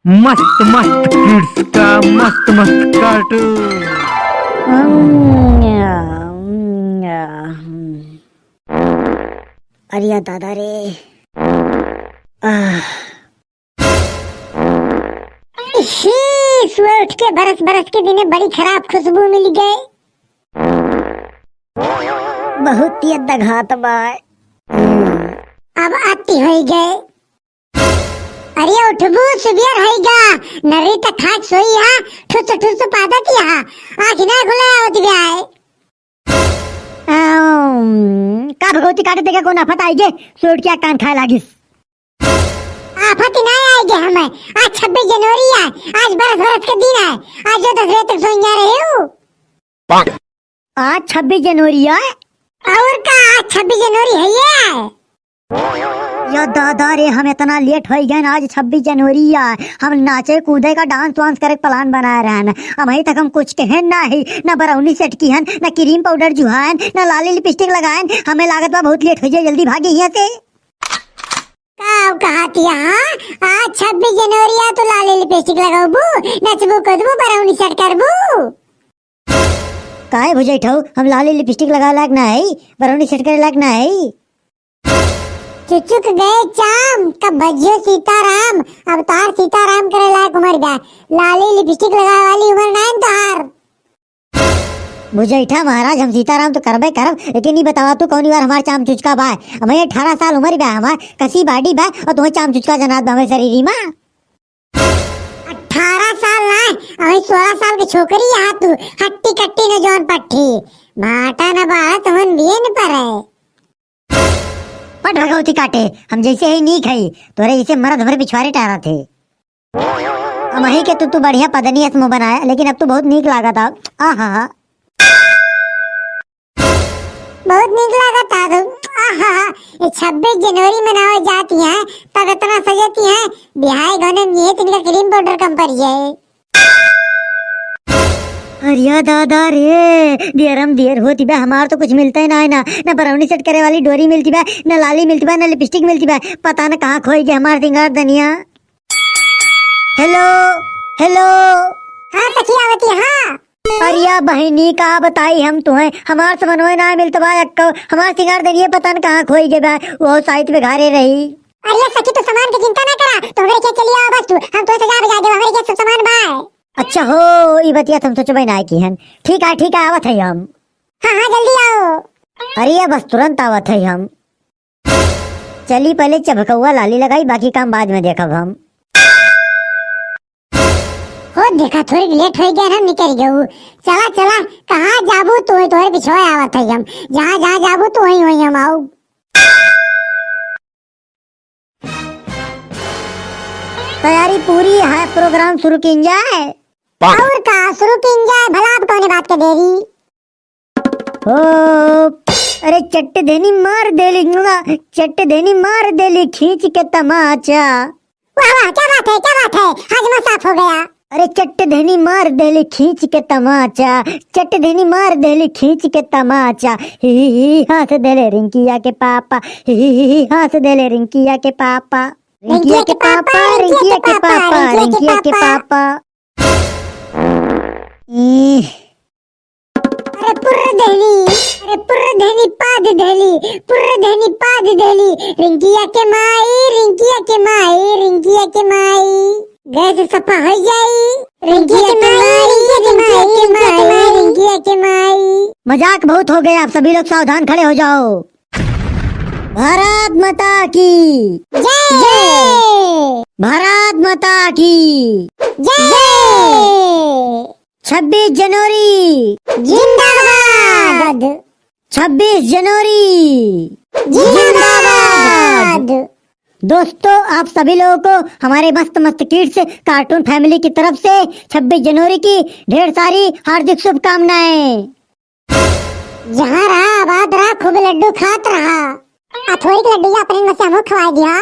मस्त मस्त किड्स का मस्त मस्त कार्टून। अरे दादा रे, सुबह उठ के बरस बरस के दिने बड़ी खराब खुशबू मिल गए। बहुत ही घात बा। अब आती हो गए। अरे उठबू सुबियर होइगा नरी तक खाक सोई हा ठुस ठुस पादती हा आँख ना खुले आवत ब्याय। का भगवती काटे देगा कोन आफत आइगे सोट क्या कान खाए लागिस। आफत ना आएगे हमें। आज 26 जनवरी है, आज बरस बरस के दिन है। आज जो 10 बजे तक सोई जा रहे हो। आज 26 जनवरी है और का आज 26 जनवरी है ये। या दादा रे, हम इतना लेट हो गए आज 26 जनवरी है। हम नाचे कूदे का डांस वांस करे प्लान बना रहे हैं। अब अभी तक हम कुछ कहें ना ही, ना बरौनी सेट की हन, ना क्रीम पाउडर जुहान, ना लाली लिपस्टिक लगाएं। हमें लागत बा बहुत लेट हो जाए, जल्दी भागे यहाँ से। आज 26 जनवरी है तो लाली लिपस्टिक लगाबू, नचबू कूदबू, बरौनी सेट करबू। काहे बुझे ठो हम लाली लिपस्टिक लगा लाग ना है, बरौनी सेट करे लाग ना है। चुचुक गए चाम कब बजियो सीताराम। अब तार सीताराम करे लायक उमर गया। लाली लिपस्टिक लगाए वाली उमर नहीं तार। बुझैठा महाराज, हम सीताराम तो करबे करब, लेकिन नहीं बतावा तू कौनी बार हमार चाम चुचका बा। हमें 18 साल उम्र बा, हमार कसी बाडी बा और तुम्हें चाम चुचका जनात बा हमारे शरीरी में। 18 साल ना, अभी 16 साल की छोकरी है तू। हट्टी कट्टी न जौन पट्टी भाटा न बा तुमन बिये न परे। पट भगवती काटे, हम जैसे ही नहीं खाई तोरे जैसे मर्द भर पिछवाड़े टारा थे। हम ही के तू बढ़िया पदनी मुंह बनाया, लेकिन अब तू बहुत नीक लागा था। आहा बहुत नीक लागा था तू। आहा ये 26 जनवरी मनावे जाती है तब इतना सजती है। बिहाई गने में ये तिनका क्रीम पाउडर कम पड़ जाए। अरे दादा रे, देरम देर होती बा, हमार तो कुछ मिलता ही ना है। ना बरौनी सेट करे वाली डोरी मिलती बा, ना लाली मिलती बा, ना लिपस्टिक मिलती बा। पता ना कहाँ खोई गए हमार सिंगार दनिया। हेलो हेलो, हाँ सखी आवती। हाँ अरिया बहनी का बताई हम तुम्हें, हमार समन्वय ना मिलता बा। हमार सिंगार दनिया पता ना कहाँ खोई गए बा, वो साइड पे घारे रही। अरे सखी तू सामान की चिंता ना करा, तुम्हारे क्या चली आओ बस तू, हम तो सजा बजा दे, हमारे क्या सब सामान बा। अच्छा हो ये बतिया तुम सोचो भाई ना की हन। ठीक है आवत है हम। हाँ जल्दी आओ। अरे बस तुरंत आवत है हम। चली पहले चबकौआ लाली लगाई, बाकी काम बाद में देखब हम। हो देखा थोड़ी लेट हो गया, हम निकल गए। चला चला कहाँ जाबू तू, तोरे पिछवा आवत है हम। जहाँ जहाँ जाबू तो वहीं वहीं हम आओ। तैयारी पूरी है, प्रोग्राम शुरू की जाए। और का शुरू की जाए, भला आप कौन बात के देरी। ओ अरे चट्ट देनी मार देली, चट्ट देनी मार देली खींच के तमाचा। वाह वाह क्या बात है, हाजमा साफ हो गया। अरे चट्ट देनी मार देली खींच के तमाचा, चट्ट देनी मार देली खींच के तमाचा। ही हंस देले रिंकिया के पापा, ही हंस देले रिंकिया के पापा, रिंकिया के पापा, रिंकिया के पापा, रिंकिया के पापा। अरे पुर्र देहली पाद देहली, पुर्र देहली पाद देहली। रिंकिया के माई, रिंकिया के माई, रिंकिया के माई। गैस सफा हो जाई। रिंकिया के माई, रिंकिया के माई, रिंकिया के माई। मजाक बहुत हो गया, आप सभी लोग सावधान खड़े हो जाओ। भारत माता की जय, भारत माता की जय। 26 जनवरी जिंदाबाद, 26 जनवरी जिंदाबाद। दोस्तों आप सभी लोगों को हमारे मस्त मस्त किड्स कार्टून फैमिली की तरफ से 26 जनवरी की ढेर सारी हार्दिक शुभकामनाएं। जहाँ रहा आबाद रहा, खूब लड्डू खात रहा। थोड़ी लड्डू अपने में से हमको खवा दिया।